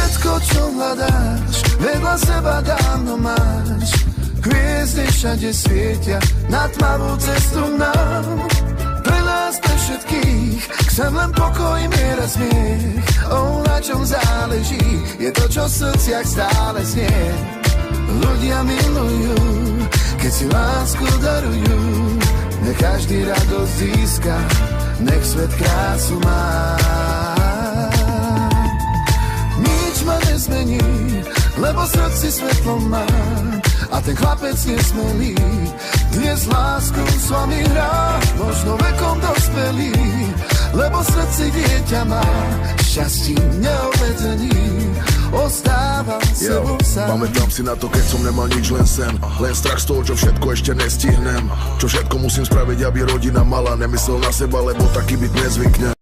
Všetko, čo hľadáš, vedľa seba dávno máš. Hviezdy všade svietia na tmavú cestu nám. Pre nás, pre všetkých, chcem len pokoj, mier a smiech. Na čom záleží, je to, čo v srdciach stále znie. Ľudia milujú, keď si lásku darujú. Nech každý radosť získa, nech svet krásu má. Nič ma nezmení, lebo v srdci svetlo má. A ten chlapec nesmelý dnes lásku s vami hrá. Možno vekom dospelý, lebo v srdci dieťa má. Šťastím neobmedzený ostávam sebou sám. Pamätám si na to, keď som nemal nič, len sen. Len strach z toho, čo všetko ešte nestihnem. Čo všetko musím spraviť, aby rodina mala. Nemyslel na seba, lebo taký byť nezvyknem.